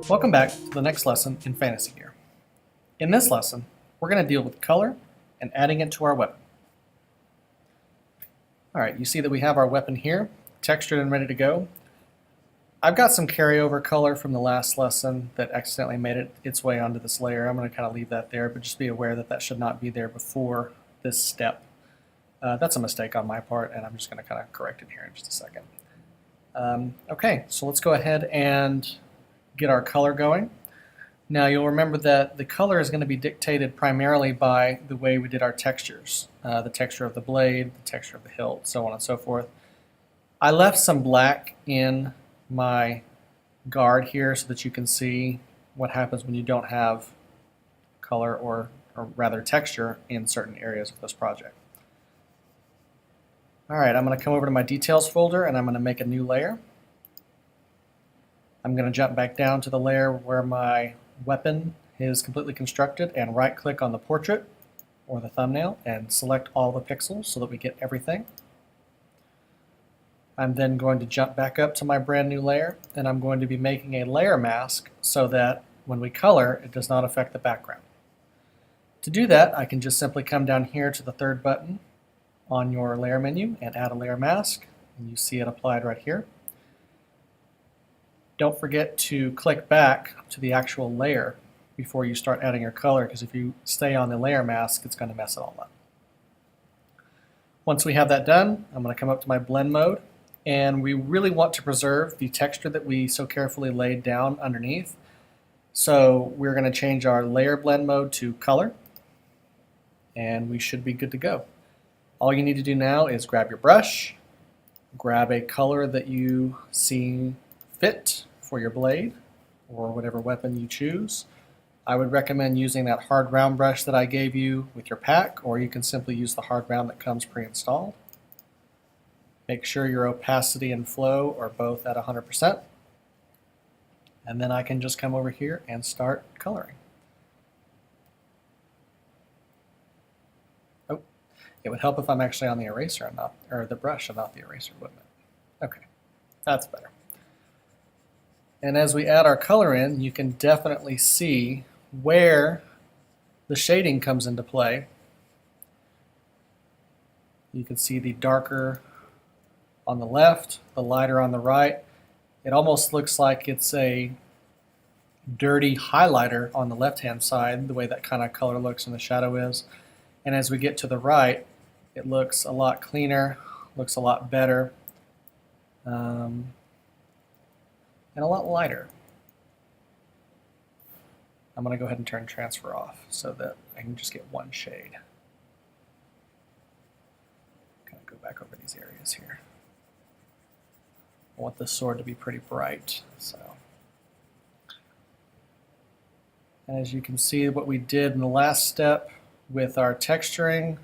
Welcome back to the next lesson in Fantasy Gear. In this lesson, we're going to deal with color and adding it to our weapon. Alright, you see that we have our weapon here, textured and ready to go. I've got some carryover color from the last lesson that accidentally made its way onto this layer. I'm going to kind of leave that there, but just be aware that that should not be there before this step. That's a mistake on my part, and I'm just going to kind of correct it here in just a second. Okay, so let's go ahead and get our color going. Now you'll remember that the color is going to be dictated primarily by the way we did our textures. The texture of the blade, the texture of the hilt, so on and so forth. I left some black in my guard here so that you can see what happens when you don't have color or rather texture in certain areas of this project. Alright, I'm going to come over to my details folder and I'm going to make a new layer. I'm going to jump back down to the layer where my weapon is completely constructed and right click on the portrait or the thumbnail and select all the pixels so that we get everything. I'm then going to jump back up to my brand new layer and I'm going to be making a layer mask so that when we color it does not affect the background. To do that, I can just simply come down here to the third button on your layer menu and add a layer mask, and you see it applied right here. Don't forget to click back to the actual layer before you start adding your color, because if you stay on the layer mask, it's going to mess it all up. Once we have that done, I'm going to come up to my blend mode, and we really want to preserve the texture that we so carefully laid down underneath. So we're going to change our layer blend mode to color, and we should be good to go. All you need to do now is grab your brush, grab a color that you see fit for your blade or whatever weapon you choose. I would recommend using that hard round brush that I gave you with your pack, or you can simply use the hard round that comes pre-installed. Make sure your opacity and flow are both at 100%, and then I can just come over here and start coloring. Oh, it would help if I'm actually on the eraser and not, or the brush and not the eraser, wouldn't it? Okay, that's better. And as we add our color in, you can definitely see where the shading comes into play. You can see the darker on the left, the lighter on the right. It almost looks like it's a dirty highlighter on the left-hand side, the way that kind of color looks in the shadow is. And as we get to the right, it looks a lot cleaner, looks a lot better. And a lot lighter. I'm going to go ahead and turn transfer off so that I can just get one shade. Kind of go back over these areas here. I want this sword to be pretty bright, so. As you can see, what we did in the last step with our texturing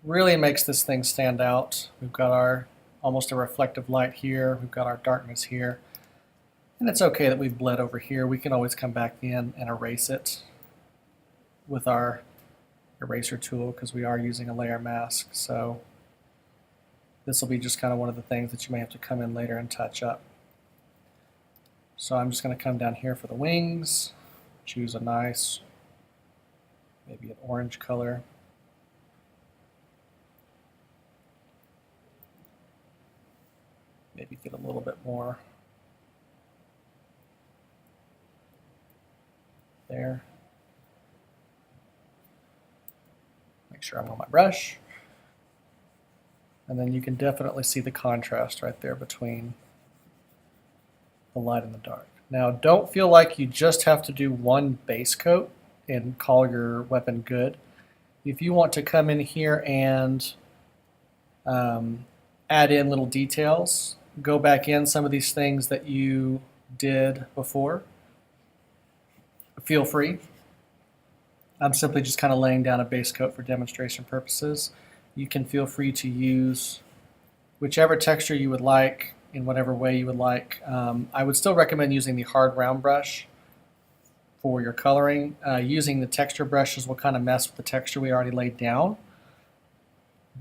really makes this thing stand out. We've got our almost a reflective light here, we've got our darkness here. And it's okay that we've bled over here. We can always come back in and erase it with our eraser tool because we are using a layer mask. So this will be just kind of one of the things that you may have to come in later and touch up. So I'm just going to come down here for the wings, choose a nice, maybe an orange color. Maybe get a little bit more there. Make sure I'm on my brush. And then you can definitely see the contrast right there between the light and the dark. Now don't feel like you just have to do one base coat and call your weapon good. If you want to come in here and add in little details, go back in some of these things that you did before, feel free. I'm simply just kind of laying down a base coat for demonstration purposes. You can feel free to use whichever texture you would like in whatever way you would like. I would still recommend using the hard round brush for your coloring. Using the texture brushes will kind of mess with the texture we already laid down.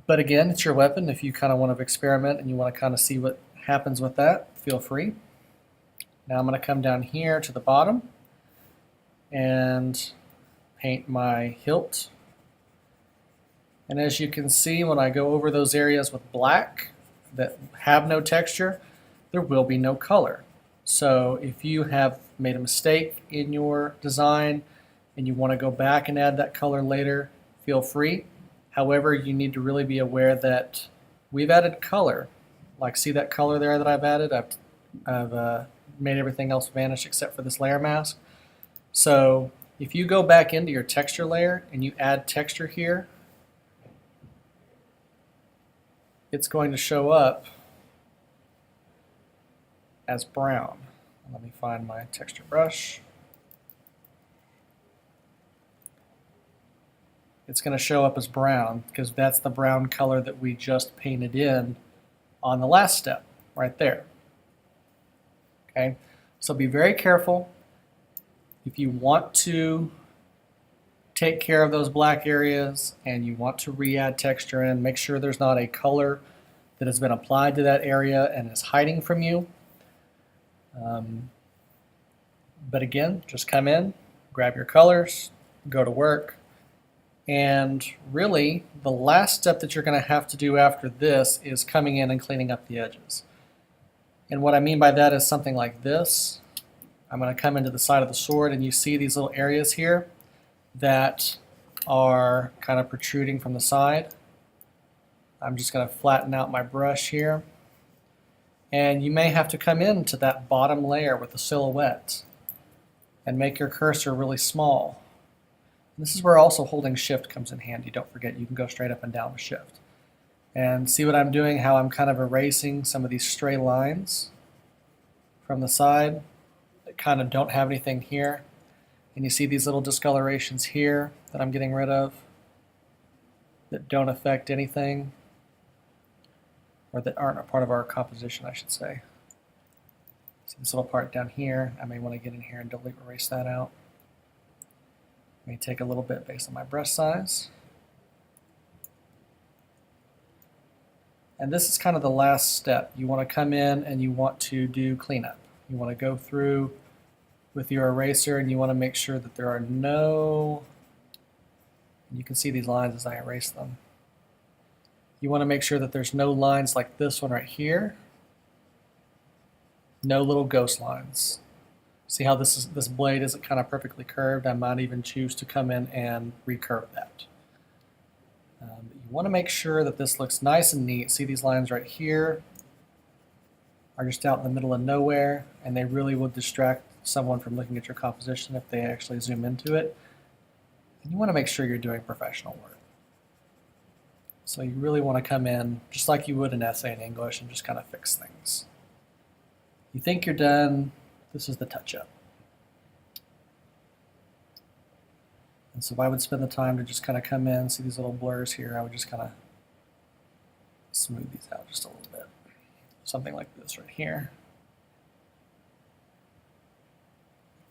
But again, it's your weapon. If you kind of want to experiment and you want to kind of see what happens with that, feel free. Now I'm going to come down here to the bottom and paint my hilt. And as you can see, when I go over those areas with black that have no texture, there will be no color. So if you have made a mistake in your design and you want to go back and add that color later, feel free. However, you need to really be aware that we've added color. Like, see that color there that I've added? I've made everything else vanish except for this layer mask. So if you go back into your texture layer and you add texture here, it's going to show up as brown. Let me find my texture brush. It's going to show up as brown because that's the brown color that we just painted in on the last step right there. Okay, so be very careful. If you want to take care of those black areas and you want to re-add texture in, make sure there's not a color that has been applied to that area and is hiding from you. But again, just come in, grab your colors, go to work, and really the last step that you're going to have to do after this is coming in and cleaning up the edges. And what I mean by that is something like this. I'm going to come into the side of the sword and you see these little areas here that are kind of protruding from the side. I'm just going to flatten out my brush here. And you may have to come into that bottom layer with the silhouette and make your cursor really small. This is where also holding shift comes in handy. Don't forget, you can go straight up and down with shift. And see what I'm doing, how I'm kind of erasing some of these stray lines from the side that kind of don't have anything here. And you see these little discolorations here that I'm getting rid of that don't affect anything, or that aren't a part of our composition, I should say. See this little part down here, I may want to get in here and erase that out. May take a little bit based on my brush size. And this is kind of the last step. You want to come in and you want to do cleanup. You want to go through with your eraser and you want to make sure that there are no, you can see these lines as I erase them. You want to make sure that there's no lines like this one right here. No little ghost lines. See how this blade isn't kind of perfectly curved? I might even choose to come in and recurve that. But you want to make sure that this looks nice and neat. See these lines right here are just out in the middle of nowhere, and they really will distract someone from looking at your composition if they actually zoom into it. And you want to make sure you're doing professional work. So you really want to come in just like you would an essay in English and just kind of fix things. You think you're done, this is the touch-up. And so if I would spend the time to just kind of come in, see these little blurs here, I would just kind of smooth these out just a little bit. Something like this right here.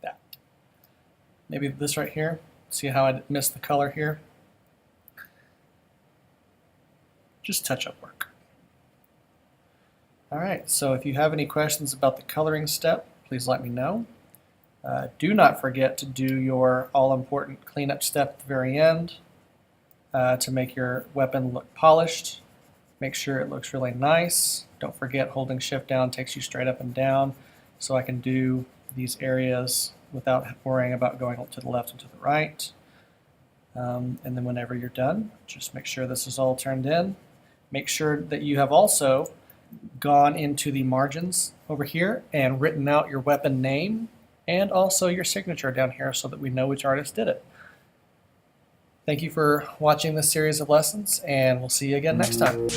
That. Maybe this right here. See how I missed the color here? Just touch-up work. All right, so if you have any questions about the coloring step, please let me know. Do not forget to do your all-important cleanup step at the very end to make your weapon look polished. Make sure it looks really nice. Don't forget, holding shift down takes you straight up and down, so I can do these areas without worrying about going to the left and to the right. And then whenever you're done, just make sure this is all turned in. Make sure that you have also gone into the margins over here and written out your weapon name and also your signature down here so that we know which artist did it. Thank you for watching this series of lessons, and we'll see you again next time.